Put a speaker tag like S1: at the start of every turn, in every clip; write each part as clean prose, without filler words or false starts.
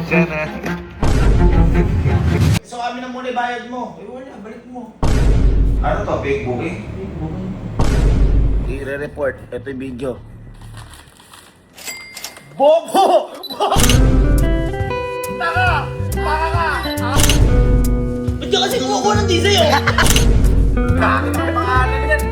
S1: Siya na.
S2: So amin na muna bayad mo. Eh wala, balik mo.
S1: Ano to? Fake booking?
S2: I-report. Ito yung video. Bobo! Taka! Taka ka! Ba't ka kasi kumukuha ng di sa'yo? Bakit ang pangalan yan?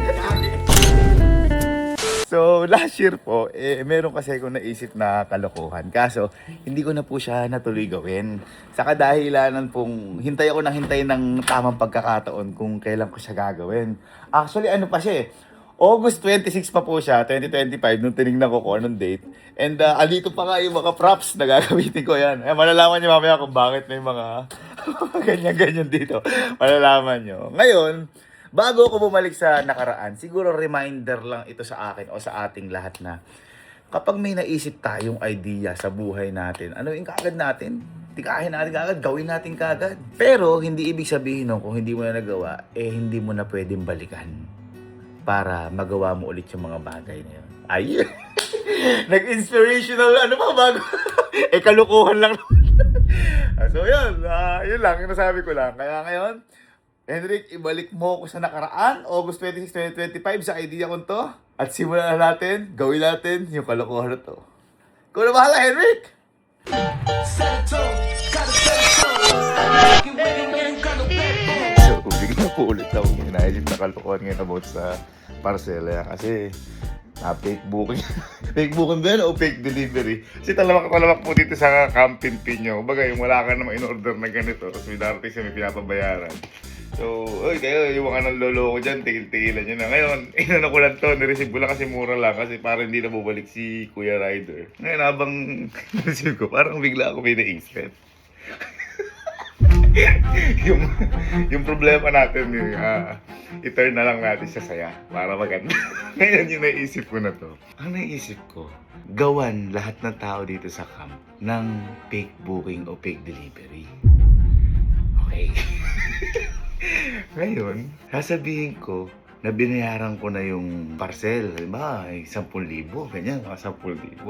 S1: So, last year po, meron kasi akong naisip na kalokohan. Kaso, hindi ko na po siya natuloy gawin. Sa kadahilanan pong hintay ako ng tamang pagkakataon kung kailan ko siya gagawin. Actually, ano pa siya eh. August 26 pa po siya, 2025, nung tinignan ko kung anong date. And alito pa nga yung mga props na gagamitin ko yan. Malalaman niyo mamaya kung bakit may mga ganyan-ganyan dito. Malalaman niyo. Ngayon, bago ako bumalik sa nakaraan, siguro reminder lang ito sa akin o sa ating lahat na kapag may naisip tayong idea sa buhay natin, ano yung kagad natin? Tikahin natin kagad, gawin natin kagad. Pero hindi ibig sabihin nun, kung hindi mo na nagawa, hindi mo na pwedeng balikan para magawa mo ulit yung mga bagay na yun. Ay! Nag-inspirational, ano pa bago? Kalukuhan lang. So yun, yun lang, yung nasabi ko lang. Kaya ngayon, Henrik, ibalik mo ko sa nakaraan, August 26, 2025, sa idea ko to. At simulan na natin, gawin natin yung kalokohan na to. Ikaw na bahala, Henrik! So, bigla po ulit akong inaisip na kalokohan ngayon about sa parcela. Kasi, fake booking. Fake booking ba yan o fake delivery? Kasi talamak po dito sa camping pin nyo. Baga, yung wala ka naman in-order na ganito, tapos may darating siya, may pinapabayaran. So, oy, kayo, yung mga nang lolo ko dyan, tigil-tigilan nyo na. Ngayon, inano ko lang to, nireceive ko lang kasi mura lang, kasi parang hindi na bubalik si Kuya Rider. Ngayon, habang nireceive ko, parang bigla ako may naisip. yung problema natin, i-turn na lang natin sa saya para maganda. Ngayon, yung naisip ko na to. Ang naisip ko, gawan lahat ng tao dito sa camp ng fake booking o fake delivery. Okay. Ngayon, sasabihin ko na binayaran ko na yung parcel. Diba, 10,000, ganyan, mga 10,000.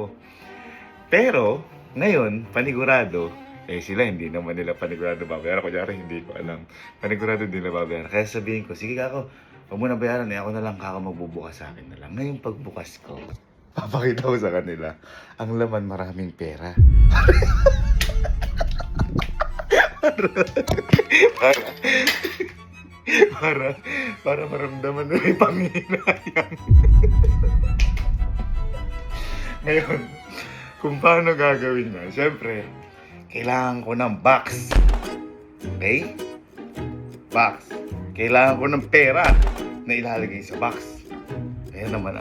S1: Pero, ngayon, panigurado, sila hindi naman nila panigurado babayaran. Kunyari, hindi ko alam. Panigurado din nila babayaran. Kaya sabihin ko, sige kako, huwag mo na bayaran, ako na lang kako magbubukas sa akin na lang. Ngayong pagbukas ko, papakita ko sa kanila, ang laman maraming pera. para maramdaman na may panghinayang. Ngayon, kung paano gagawin na, syempre, kailangan ko ng box. Okay? Box. Kailangan ko ng pera na ilalagay sa box. Kaya naman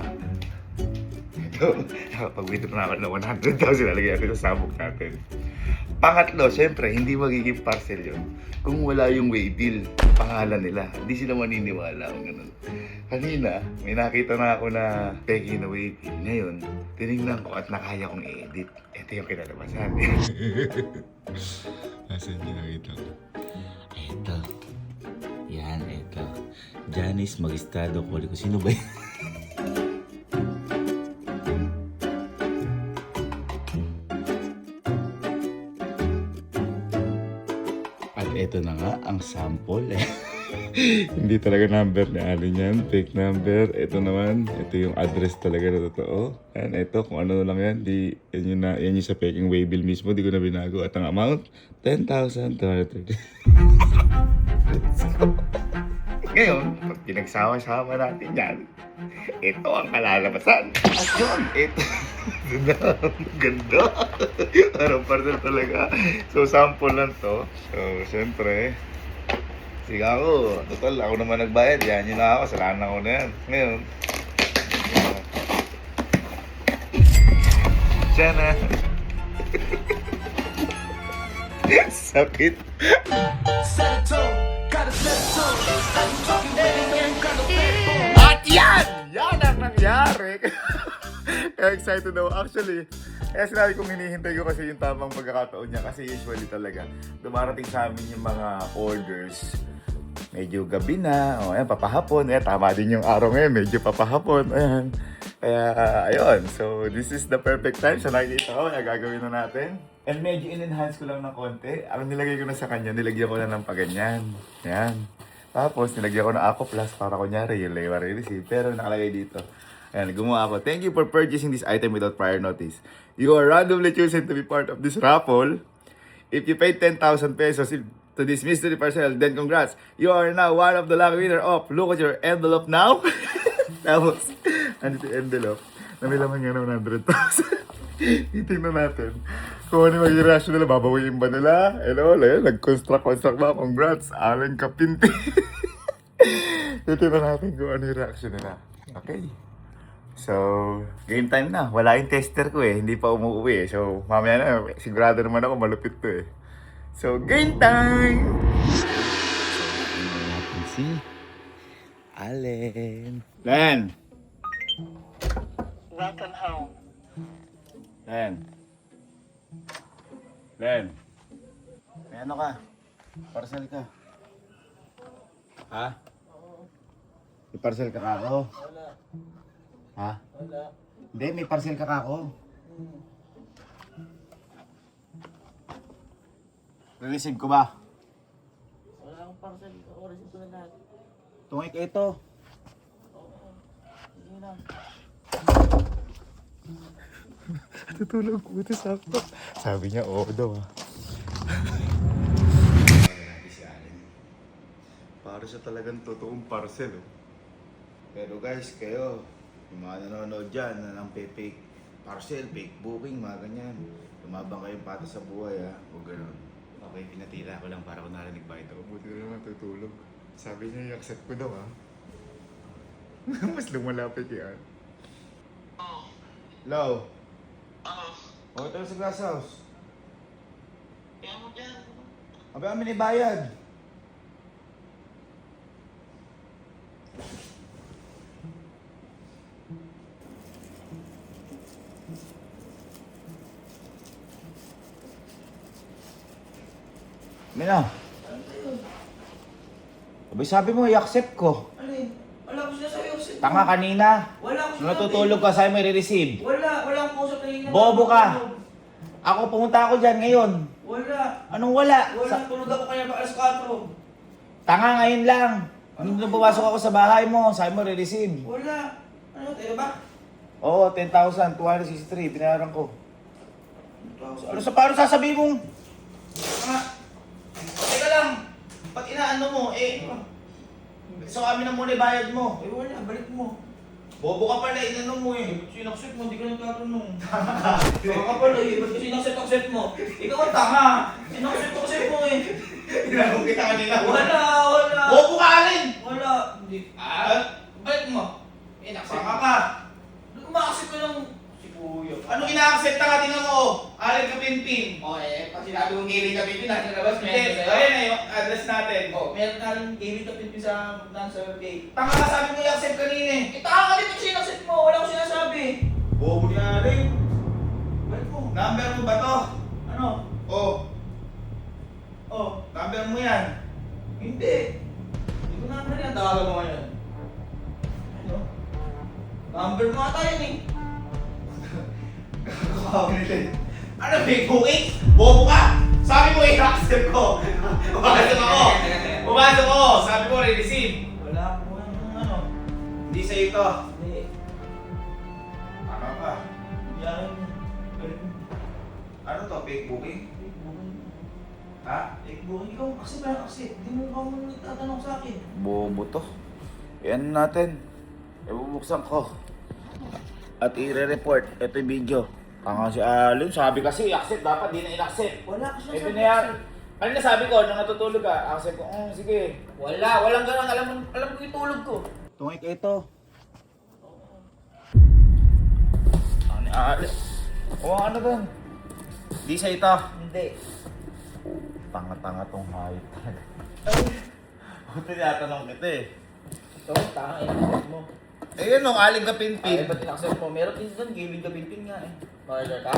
S1: Ito, nakapag-withdraw na ako ng 100,000 ilalagay natin sa sabog natin. Pangatlo, syempre, hindi magiging parcel yun kung wala yung waybill, pangalan nila. Hindi sila maniniwala kung ganun. Kanina, may nakita na ako na peki na waybill. Ngayon, tinignan ko at nakaya kong i-edit. Ito yung kinalabasan. Asan yung nakita ko? Ito. Yan, ito. Janice Magistado Colico. Sino ba yan? Ito na nga ang sample. Hindi talaga number ni Alin yan. Fake number. Ito naman. Ito yung address talaga na totoo. Ayan, ito. Kung ano lang yan. Yan yung sa peking waybill mismo. Di ko na binago. At ang amount, 10,230. Let's go. Ngayon, pag pinagsama-sama natin yan, ito ang kalalabasan. At yun, ito. Ganda. Parang parcel talaga. So, sample lang to. So, syempre, sige ako. Total, ako naman nagbayad. Yan yun na ako. Salanan ko na yan. Ngayon, siya na. Sakit. At yan! Yan ang nangyari. Kaya excited daw. Actually, kaya sinabi kong hinihintay ko kasi yung tamang pagkakataon niya. Kasi usually talaga, dumarating sa amin yung mga orders medyo gabi na. O, ayan, papahapon. Ayan, tama din yung araw ngayon. Medyo papahapon. Ayan. Kaya, ayun. So, this is the perfect time. So, nakikita ko, kaya gagawin na natin. And medyo in-enhance ko lang ng konti. Ang nilagay ko na sa kanya, nilagyan ko na ng paganyan. Ayan. Tapos, nilagyan ko ng Ako Plus para kunyari, yung layer receive. Pero nakalagay dito. Ayan, gumawa ako. Thank you for purchasing this item without prior notice. You are randomly chosen to be part of this raffle. If you paid 10,000 pesos to this mystery parcel, then congrats. You are now one of the lucky winner of. Look at your envelope now. Tapos, ano yung envelope? Na may laman nga ng 100,000. Titingnan natin. Kung ano yung magiging reaction nila, babawiin ba nila? And all, nag-construct ba? Congrats, Allen Kapinti. Titingnan natin kung ano yung reaction nila. Okay. So, game time na. Wala yung tester ko eh. Hindi pa umuwi eh. So, mamaya na, sigurado naman ako malupit to eh. So, game time! So, tingnan natin si Allen. Len!
S2: Welcome home.
S1: Len! Len! May ano ka? Parcel ka? Ha? May parcel ka ako?
S2: Wala.
S1: Ha?
S2: Wala.
S1: Hindi, may parcel ka ako. Re-receive ko ba?
S2: Wala akong parcel. Ako receive ko na lahat.
S1: Tungay ka ito.
S2: Oo. Sige na.
S1: Tutulog ko ito sakto. Sabi niya, oo daw ah. Para siya talagang totoong parcel eh. Pero guys, kayo, yung mga nanonood dyan na ng fake parcel, fake booking, mga ganyan. Lumabang kayong pata sa buhay ha. O ganun. Okay, pinatira ko lang para ko narinig ba ito. Buti na naman tutulog. Sabi niya, i-accept ko daw ha. Mas lumalapit yan. Hello? O, ito sa glass house.
S2: Kaya mo dyan.
S1: Abay, amin ibayad. Mina. Abay, sabi mo, i-accept ko.
S2: Alin? Wala ko siya sa'yo.
S1: Tanga kanina.
S2: Wala ko
S1: Nung natutulog ka, sa'yo may re-receive.
S2: Wala akong kausap kanina.
S1: Bobo ka. Ako, pumunta ako dyan ngayon.
S2: Wala.
S1: Anong wala?
S2: Wala. Tulog ako kaya pa alas 4.
S1: Tanga ngayon lang. Nung pumasok ako sa bahay mo, sabi mo re-receive.
S2: Wala. Ano? Tayo ba?
S1: Oo, 10,263. Binayaran ko. Ano sa paano sasabihin mong? Teka lang. Pag inaano mo, so amin na muna bayad mo.
S2: Eh wala. Balik mo.
S1: Bobo ka pala, inano mo eh.
S2: Sinakset mo, hindi ka nagtatanong. Tama ka pala eh, ba't sinakset mo? Ikaw ang tanga! Sinakset mo eh.
S1: Tinanong kita kanina.
S2: Wala.
S1: Bobo ka alin!
S2: Wala. Hindi. Balik mo.
S1: Saka ka.
S2: Umakasip ko lang si Kuya.
S1: Anong ina-accept ka? Tingnan mo. Alin ka pinpin.
S2: Pag sinabi kong gaming kapitpin, nasa labas,
S1: Hindi, ayun na yung address natin.
S2: Meron ka rin gaming kapitpin sa dancer gate.
S1: Tanga ka, sabi mo i-accept kanina eh.
S2: Tanga ka din pag sinakset mo, wala akong sinasabi.
S1: Bobo ni alin.
S2: Balik mo.
S1: Number mo ba to?
S2: Ano?
S1: Number mo yan.
S2: Hindi. Hindi ko naman rin ang tawagan mo ngayon. Ano? Number mo ata yun eh.
S1: Ano, big booking? Bobo ka? Sabi mo i-accept ko. Pumasok ako. Sabi mo re-receive.
S2: Wala akong ano.
S1: Hindi sa ito.
S2: Hindi.
S1: Tama ka.
S2: Yan. Balik mo.
S1: Ano to, fake booking? Ha?
S2: Ikaw kasi ba kasi? Hindi mo ba mo nagtatanong sa akin?
S1: Bobo to. Yan natin. Ibubuksan ko. At i-report. Ito yung video. Tanga si Alin. Sabi kasi i-accept. Dapat di na i-accept.
S2: Wala ko
S1: Ito
S2: sinasabi.
S1: na yan. Ano na sabi ko? Nung natutulog ka, accept ko. Sige.
S2: Walang ganun. Alam ko yung tulog ko.
S1: Tungay ka ito. Ano ni Alin? Ano doon? Di sa ito.
S2: Hindi.
S1: Tanga-tanga tong hayop talaga. Buti tinatanong kita eh.
S2: Ito, tanga, in-accept mo.
S1: Ayun nung aling ka
S2: Ay,
S1: pinpin.
S2: ba't in-accept mo? Meron din doon, gaming kapitpin nga eh. Bakit ka?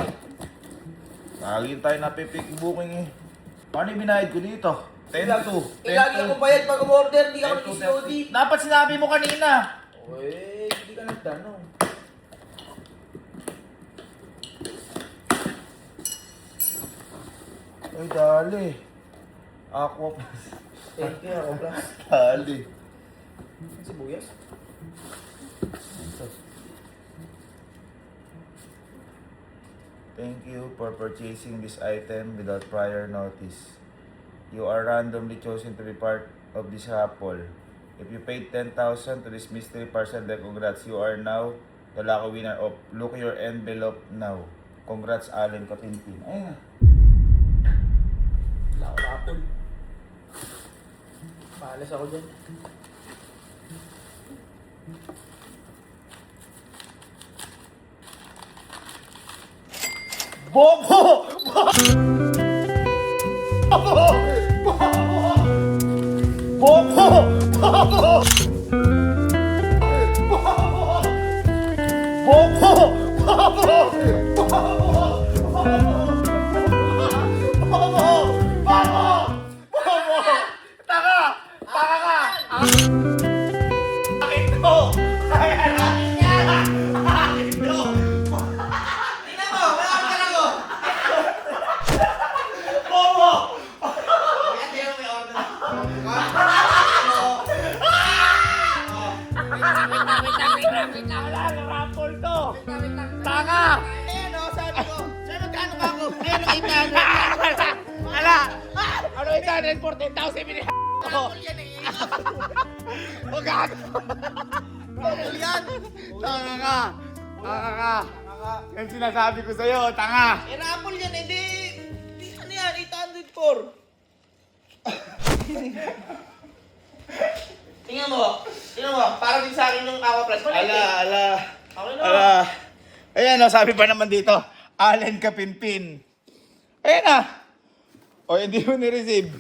S1: Lagi tayo napipik booking eh. Paano yung binayad ko dito? 10-2.
S2: Lagi ako bayad pag umorder, di ka ako COD.
S1: Dapat sinabi mo kanina.
S2: Uy, hindi ka nagtanong.
S1: Ay, dali. Aqua plus.
S2: Thank you, ako plus.
S1: Dali.
S2: Sibuyas?
S1: Thank you for purchasing this item without prior notice. You are randomly chosen to be part of this raffle. If you paid 10,000 to this mystery parcel, then congrats. You are now the lucky winner of Look Your Envelope Now. Congrats, Allen Kapinpin. Ayun na.
S2: Wala ako rapol. Mahalas ako dyan.
S1: Bobo! Bobo! Bobo! Bobo! Bobo! Bobo! Taka! Taka ka! Akin to! Akin to!
S2: Tingnan mo, malaki ka lang oh!
S1: Bobo!
S2: Kaya tingnan mo may order na.
S1: Wala na raffle to! Taka!
S2: Ayan o, sabi ko. Sir, magkano ba ako? Ayan o, 800.
S1: Ala! Ano 814,000 binili ko?
S2: Rapol yan eh.
S1: O gago!
S2: Rapol yan.
S1: Tanga ka! Tanga ka! Yan sinasabi ko sa'yo, tanga!
S2: Eh, rapol yan eh. Di, ano yan, 804. Tingnan mo, para din sa akin yung Aqua Plus. Maliit eh.
S1: Ala!
S2: Okay na.
S1: Ala! Ayan o, sabi pa naman dito, Allen Kapinpin. Ayan na! O, hindi mo ni-receive.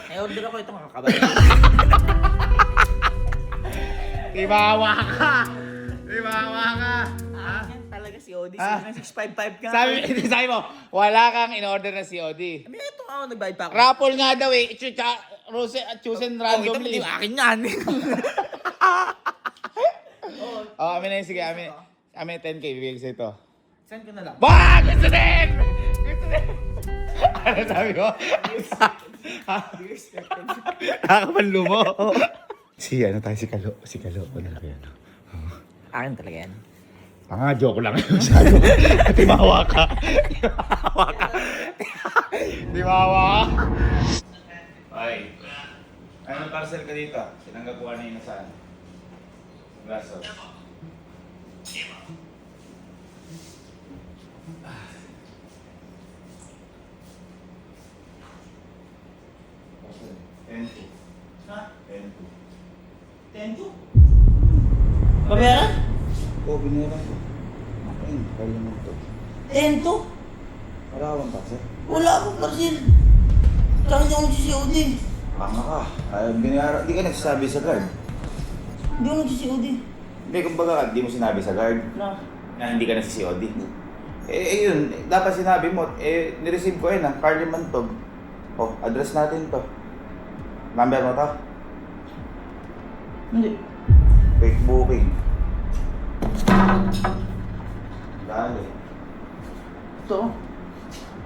S2: May order ako itong kakabay.
S1: Ibawa ka! Ibawa ka!
S2: Yan talaga si Odi.
S1: Ah.
S2: 655 ka.
S1: Sabi mo, wala kang in-order na COD.
S2: May ito ako, nagbayad pa ako.
S1: Raffle nga daw eh. Chosen
S2: Oh, ito
S1: randomly.
S2: hindi akin yan.
S1: Oh, amin na yun. Sige, amin 10k. Bibigay ko sa ito.
S2: Send ko na lang.
S1: Bah! Gusto din! Gusto din! Ano sabi ko? Nakakapanlo mo. Si ano tayo, si Kalo. Si Kalo. Ano na yan?
S2: Akin talaga yan.
S1: Joke lang. Sabi ko, timawa ka. Timawa ka. Timawa ka. Ay. Anong parcel ka dito? Sinanggap ko kanina saan? Braso. N2.
S2: Ha?
S1: N2.
S2: 10 to? Babayaran?
S1: Oo, binayaran ko. Ayun, kaya naman ito.
S2: 10 to?
S1: Wala ka bang parcel?
S2: Wala akong parcel. Tsaka hindi ako nag-COD.
S1: Tama ka. Binayaran, di ka nagsasabi sa guard.
S2: Hindi ako nag-COD.
S1: Hindi, kumbaga, di mo sinabi sa guard na hindi ka nagsi-COD. Yun, dapat sinabi mo, nireceive ko yun Carly Mantog. Oh, address natin to. Number mo to?
S2: Hindi.
S1: Fake booking. Dali.
S2: Ito.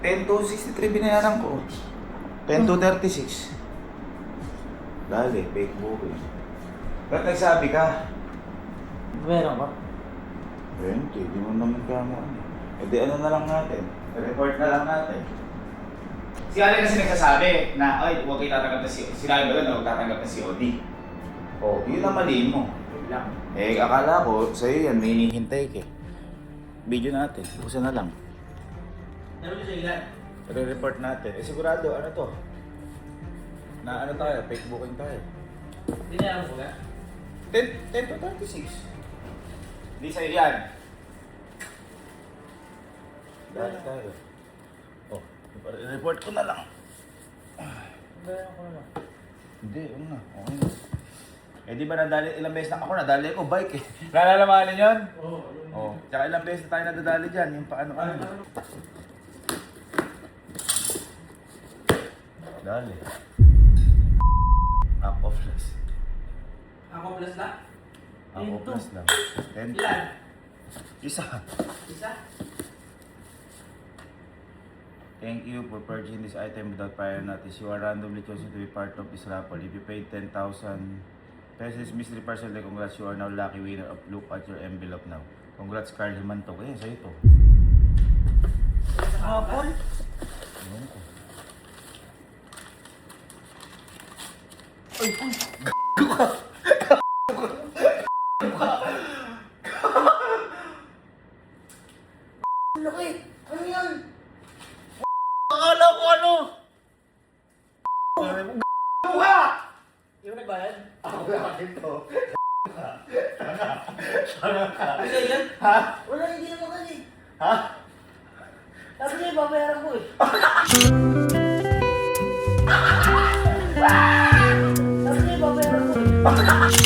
S1: 10,263 binayaran ko. 10,236. Dali, fake booking. Ba't nagsabi ka?
S2: Babayaran ko?
S1: 20, di mo naman kamo. E di ano na lang natin? Report na lang natin. Si Ali kasi nagsasabi na, ay, huwag kayo tatanggap na COD. Sinabi ba doon na huwag tatanggap na COD? Oh, yun ang mali mo.
S2: Lang.
S1: Akala ko, sa'yo yan, may hinihintay ka. Video natin, bukusan na lang.
S2: Meron din sa ilan?
S1: Re-report natin. Sigurado, ano to? Na ano tayo, fake booking tayo.
S2: Binayaran ko ba?
S1: 10 to 36. Hindi sa'yo yan. Dahil tayo. Oh, report ko na lang.
S2: Bayaran ko na lang.
S1: Hindi, yun na. Okay na. Di ba nadali, ilang beses na ako nadali ko bike eh. Nalala mo yun?
S2: Oo.
S1: Oh. Tsaka ilang beses na tayo nadadali dyan, yung paano. Dali. Ako plus.
S2: Ako plus na?
S1: Ako plus lang. 10.
S2: Ilan?
S1: Isa.
S2: Isa?
S1: Thank you for purchasing this item without prior notice. You are randomly chosen to be part of this raffle. If you paid 10,000 pesos mystery parcel, congrats, you are now lucky winner of look at your envelope now. Congrats, Carl Himanto. Kaya sa'yo to.
S2: Sa hapon?
S1: Ewan ko.
S2: Laki! Ano yan?
S1: Akala ko ano?
S2: Di ba nagbayad?
S1: Ako akin to.
S2: Ano yan?
S1: Ha?
S2: Wala, hindi naman kasi.
S1: Ha?
S2: Sabi niya, babayaran ko eh. Sabi niya, babayaran ko eh. Sabi niya, babayaran ko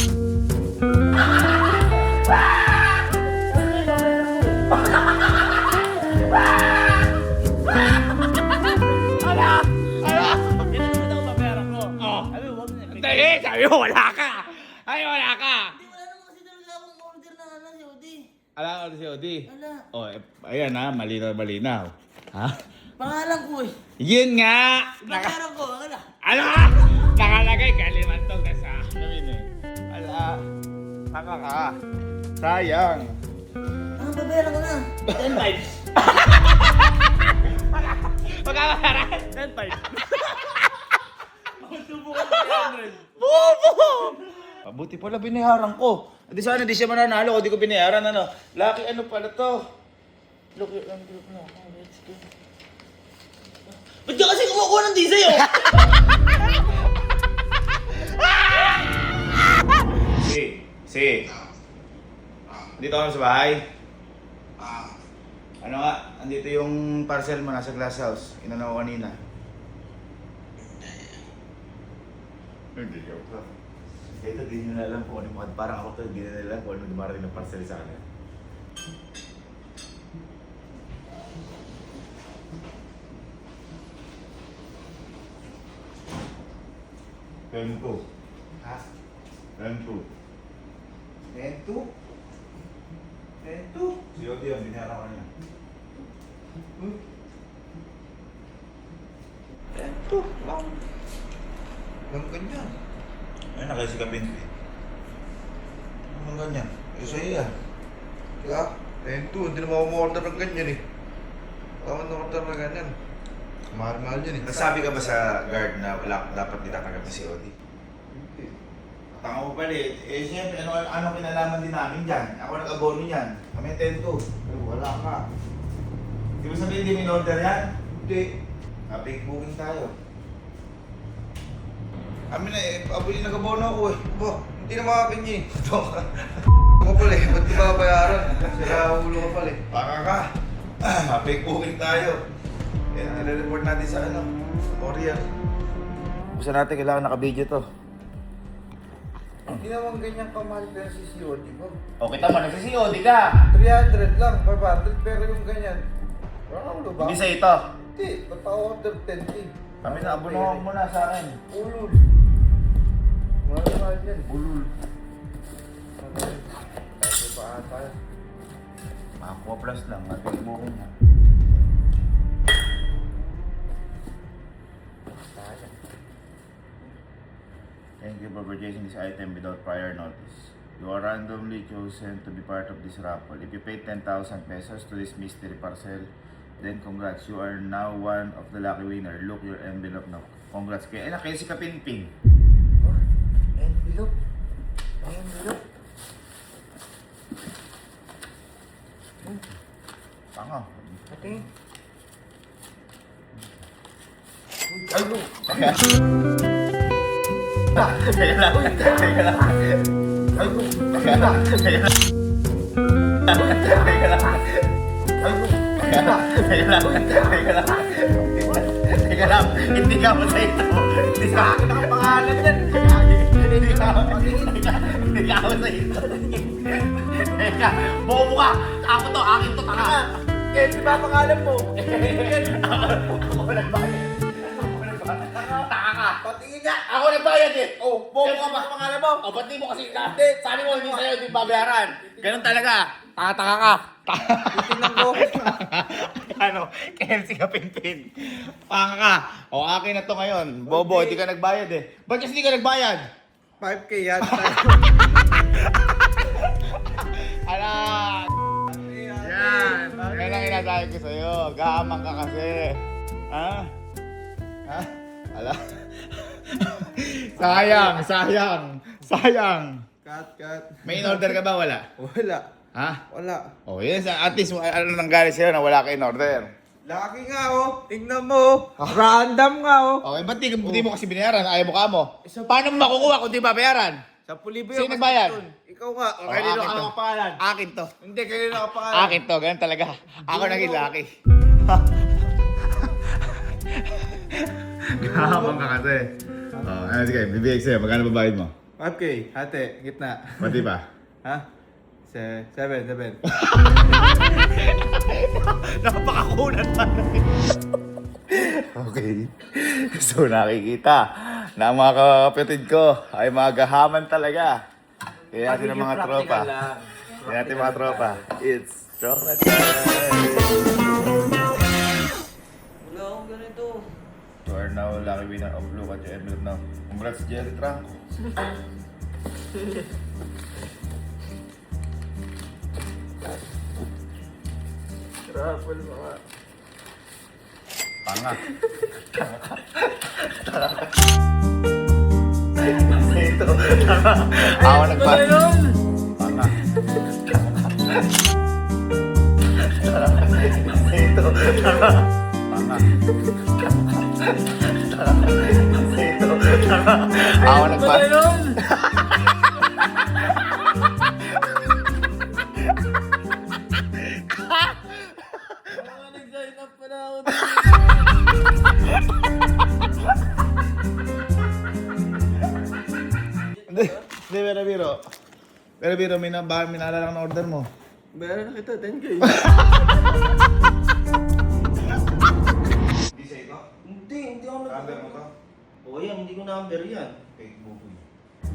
S3: Sabi mo, wala ka! Ay, wala ka!
S2: Hindi, wala naman kasi talaga akong order na ano, si Odi.
S3: Alam ko si Odi.
S2: Wala.
S3: Oh, ayan ha, malinaw. Ha?
S2: Pangalan ko eh.
S3: Yun nga!
S2: Babayaran ko, wala.
S3: Ano ha? Nakalagay kalimantong na sa amin eh. Ala, saka ka. Sayang.
S2: Ah, babayaran ko na. 10-5.
S3: Magkakasaran? 10-5.
S1: Bobo! Mabuti pala binayaran ko. Di sana di siya mananalo kung di ko binayaran ano. Lucky ano pala to? Look, envelope na. Let's go.
S2: Ba't ka kasi kumukuha ng di sa'yo?
S1: Si. Dito kami sa bahay. Ano nga, andito yung parcel mo nasa glass house. Inanaw ko kanina. Hindi joke lang. Ito, di nyo na alam kung ano yung mga, parang ako to, di na alam kung ano dumarating ng parcel sa akin. Tento.
S2: Ha?
S1: Tento.
S2: Tento? Tento?
S1: Si Odi ang binayaran ko niya.
S2: Tento? Lang. Lang ganyan.
S1: Ayun, nakasikapin ko eh. Ano ganyan? Eh, sa'yo yan.
S4: Kaya, tento, hindi naman ako order ng ganyan eh. Baka man order ng ganyan. Mahal-mahal yan eh.
S1: Nasabi ka ba sa guard na wala, dapat ditatanggap ni si Odi?
S4: Hindi.
S1: Tanga mo pala eh. Eh, siyempre, ano kinalaman din namin dyan? Ako nag-abono yan. Kami 10-2.
S4: Eh, wala ka.
S1: Di ba sabihin, hindi mo in-order yan?
S4: Hindi.
S1: Fake booking tayo.
S4: Kami na eh, abuli nag-abono ako eh. Ba, hindi na makakin eh.
S1: Ito ka.
S4: Ako pala eh, ba't di ba bayaran? Sila ulo ka pala eh.
S1: Baka ka. Fake booking tayo. Yan, nire-report natin sa ano, sa courier. Gusto natin, kailangan naka-video to.
S4: Hindi naman ganyan kamahal pero si COD mo.
S1: O, kita mo, nagsisi-Odi ka.
S4: 300 lang, 500 pero yung ganyan. Wala ulo ba?
S1: Hindi sa ito.
S4: Hindi, ba't ako order 10 eh?
S1: Kami na, abonohan mo na sa akin.
S4: Ulul. Mahal-mahal yan.
S1: Ulul.
S4: Ano yun? Kasi pa ata yan.
S1: Makakuha plus lang, fake booking na. Thank you for purchasing this item without prior notice. You are randomly chosen to be part of this raffle. If you paid 10,000 pesos to this mystery parcel, then congrats, you are now one of the lucky winner. Look your envelope now. Congrats kay kaya si Kapinping.
S4: Oh, envelope. Envelope.
S1: Tanga.
S4: Ate.
S1: Ay, no. Teka lang. Teka lang.
S4: Ay, no.
S1: Teka lang. Teka lang. Teka lang.
S4: Ay, no.
S1: Teka lang. Teka lang. Teka lang. Hindi ka mo sa ito. Hindi ka akin ang pangalan yan. Hindi ka mo sa ito. Teka. Bobo ka. Ako to. Akin to. Tanga.
S4: Kaya di ba pangalan mo?
S1: Ako nagbayad. Ako nagbayad.
S2: Patingin nga!
S3: Ako nagbayad eh! Oh,
S2: Bobo ka ba sa pangalan mo?
S3: Oh, ba't di mo kasi sabi mo hindi sa'yo, hindi babayaran. Ganun talaga. Taka-taka ka.
S2: Titignan ko.
S3: Ano, KFC ka pinpin. Panga ka. O, akin na to ngayon. Bobo, hindi ka nagbayad eh. Ba't kasi hindi ka nagbayad?
S2: 5K yan.
S3: Ala! Yan! Yan ang inadahin ko sa'yo. Gaamang ka kasi. Ha? Ha? Ala? Sayang!
S2: Cut.
S3: May in-order ka ba? Wala?
S2: Wala.
S3: Ha?
S2: Wala.
S3: Oh, yes. At least, ano nanggaling sa'yo na wala ka in-order?
S2: Laki nga oh. Tingnan mo. Random nga oh.
S3: Okay, ba't di mo kasi binayaran? Ayaw mo ka mo? Paano mo makukuha kung di babayaran?
S2: 10,000
S3: Sino nagbayad?
S2: Ikaw nga.
S3: Oh,
S2: Kanino
S3: akin
S2: ka
S3: to.
S2: nakapangalan?
S3: Akin to.
S2: Hindi, kanino ka pangalan?
S3: Akin to, ganun talaga. Ako naging laki. Gahamang ka kasi. Oh, ano sige, bibigay sa'yo. Magkano babayad mo?
S2: 5K. Ate, gitna.
S3: Pati ba?
S2: Ha? 7.
S3: Napakakunat pa Okay. So nakikita na ang mga kapatid ko ay magahaman talaga. Kaya natin ang mga tropa. Kaya natin mga tropa. It's chocolate time!
S2: Wala akong ganito.
S1: You are now lucky winner of Look at your envelope now. Congrats, Jerry Tranco.
S2: Raffle mga.
S1: Panga. Ito. Ako nagbayad. Panga. Ito. Panga. Ito. Ako nagbayad.
S2: Nag-sign up pa na ako.
S3: Hindi, pero biro, may naalala ng order mo.
S2: Bayaran na kita, 10K.
S4: Hindi sa ito?
S2: Hindi ako
S4: Number mo to?
S2: Oo yan, hindi ko number yan.
S4: Fake bukoy.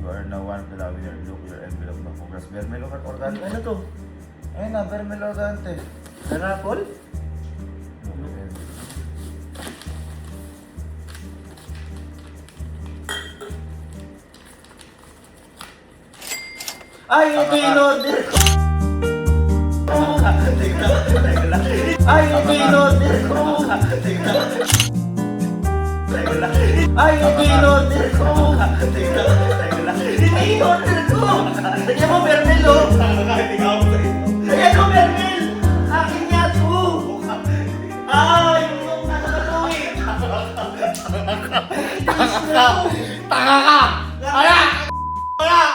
S1: You are now one of the lucky winner. Look your envelope now. Congrats, Bermel Ordante. Ano to? Ayun na, Bermel Ordante.
S2: Raffle? Ay, ito yung order ko! Ay, ito yung order ko! Ay, ito yung order ko! Ito yung order ko! Lagyan mo, Bernel, oh! Lagyan mo, Bernel! Akin nga to! Ay, yung nakakatuwi!
S3: Taka ka! Ala! Ala!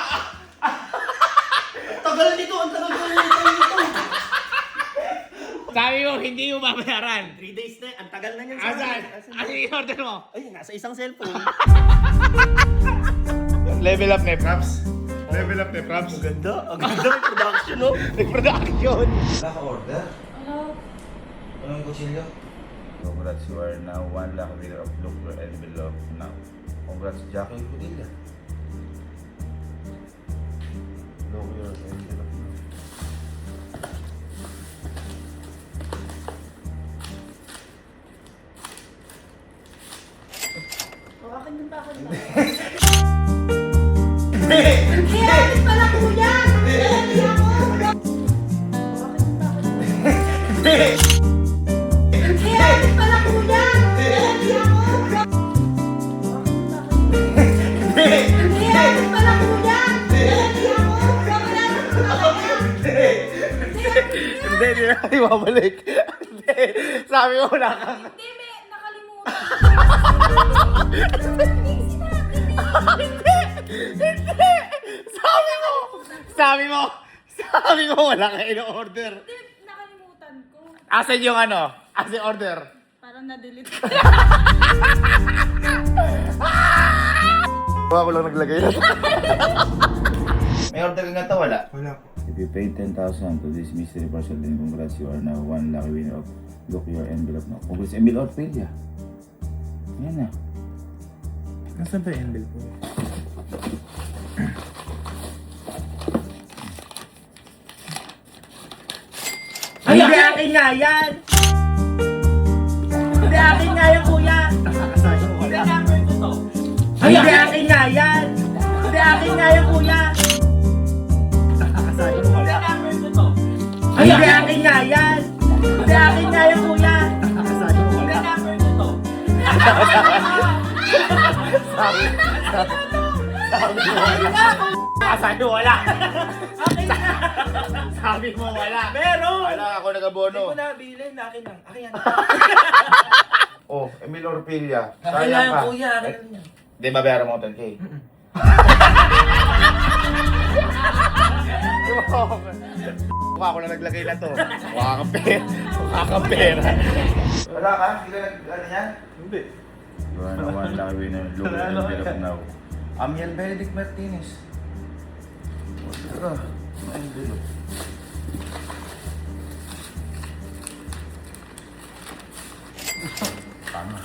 S2: Tagal nito! Ang tagal nito!
S3: Sabi mo, hindi mo babayaran.
S2: 3 days na, ang tagal na niyan
S3: Asan? Ano yung order mo?
S2: Ay, nasa isang cellphone.
S3: Level up na props. Level up na props.
S2: Ganda, ang ganda ng production, no?
S3: Nag-production.
S4: Wala ka order? Anong kutsilyo?
S1: Congrats, you are now one lucky winner of Look your envelope now. Congrats, Jackie Padilla. Look your envelope now.
S5: Akin yung bakit ba? Kaya akin pala kuya! Hindi ako! Akin yung bakit ba? Kaya akin pala kuya! Hindi ako! Kaya akin pala kuya! Hindi ako! Wala na talaga!
S3: Hindi na ibabalik. Hindi. Sabi mo wala kang...
S5: Hindi, may nakalimutan. Hindi sinabi
S3: Hindi! Sabi mo wala kang in-order.
S5: Hindi, nakalimutan ko.
S3: Asan yung ano? Asan yung order?
S5: Parang na-delete ko.
S1: Ako lang naglagay na. May order ka nga to, wala?
S2: Wala po.
S1: If you paid 10,000 to this mystery parcel, then congrats, you are now one lucky winner of Look your envelope now. Congrats, Emil Orpelia. Yan na.
S2: Nasaan ba yung envelope ko? Ay, hindi akin nga yan! Hindi akin nga yan, kuya! Hindi number ko to. Ay, hindi akin nga yan! Hindi akin nga yan, kuya! Hindi number ko to. Ay, hindi akin nga yan! Hindi akin nga yan, kuya! Hindi number ko to. Sabi mo wala. Sabi mo wala. Meron!
S1: Wala ako nagabono.
S2: Hindi ko nabili, akin lang. Akin yan.
S1: Oh, Emil Orpilla.
S2: Akin lang, kuya. Akin lang.
S1: Hindi, mabayaran mo 10K. Mukha ko na naglagay na to. Mukha kang pera. Mukha kang pera. Wala ka? Hindi ka ano yan?
S2: Hindi.
S1: One lucky winner. Look at the envelope now. Amiel Benedict Martinez. Tara. Envelope.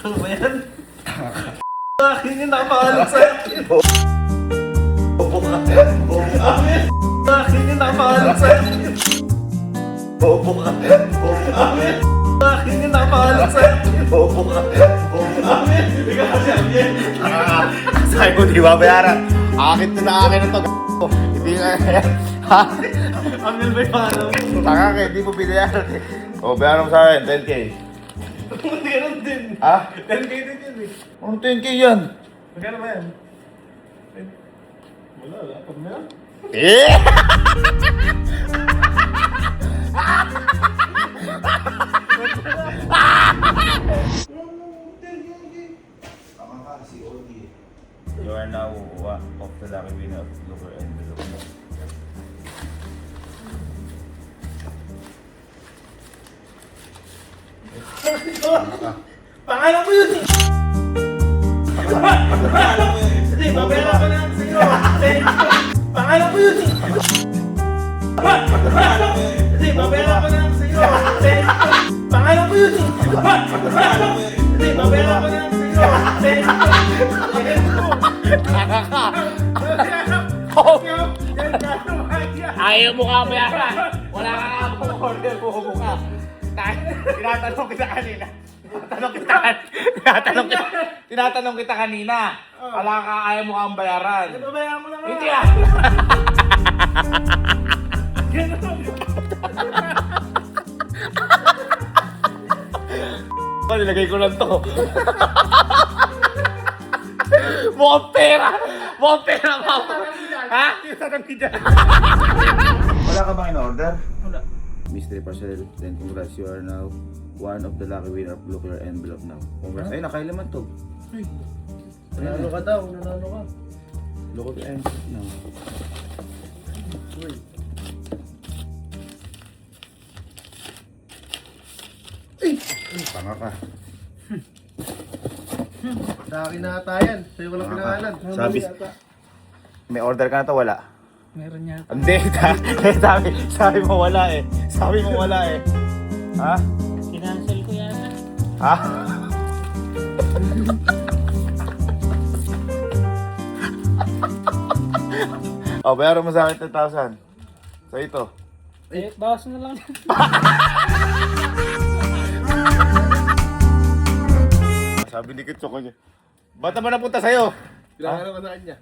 S2: Ano ba yan? Akin yung nakapangalan sa akin. Akin yung nakapangalan sa akin.
S1: Bobo ka.
S2: Akin yung nakapangalan sa akin.
S1: Bobo ka.
S2: Hindi ka kasi akin.
S1: Sabi ko, di ba bayaran? Akin to na akin ito. Hindi nga. Ha?
S2: Amil ba yung pangalan mo?
S1: Tanga ka, hindi mo binayaran eh. O, bayaran mo sa akin, 10K.
S2: Meron din.
S1: Ha?
S2: 10K din yun eh.
S1: Ano 10K yan?
S2: Magkano ba yan? Wala, pag meron.
S1: Eh! Tama ka, si Odi. You are now one of the lucky winner of Looker Envelope.
S2: Pangalan ko yun eh! Hindi, babayaran ko na lang sa'yo. Pangalan ko yun eh! Hindi, babayaran ko na lang sa'yo. Pangalan ko yun eh! Hindi, babayaran ko na lang sa'yo.
S6: Ayaw mo ka bayaran. Wala ka nga order mo ka. Tinatanong kita kanina. Tinatanong kita kanina. Wala ka, ayaw mo kang bayaran.
S2: Babayaran mo na nga.
S6: Hindi ah. Nilagay ko lang to. Mukhang pera! Mukhang pera, mama! Ha? Tinatanong kita.
S1: Wala ka bang in-order? Wala. Mystery Parcel, then congrats, you are now one of the lucky winner of Look Your Envelope now. Congrats. Ay, nakailaman to.
S2: Nanalo ka daw, nanalo ka.
S1: Look at the envelope now. Ay! Tanga ka.
S2: Sa akin na ata yan. Sa'yo ko lang
S1: Tanga
S2: pinangalan.
S1: ka. May order ka na to, wala?
S6: Meron niya.
S1: Hindi, sabi mo wala eh. Sabi mo wala eh. Ha?
S6: Kinancel ko yata.
S1: Ha? Oh, bayaran mo sa akin 10,000. So ito.
S6: Eh, bawas na lang.
S1: Sabi ni Kitsoko niya. Ba't naman napunta sa'yo?
S2: Pinangalan ko sa kanya.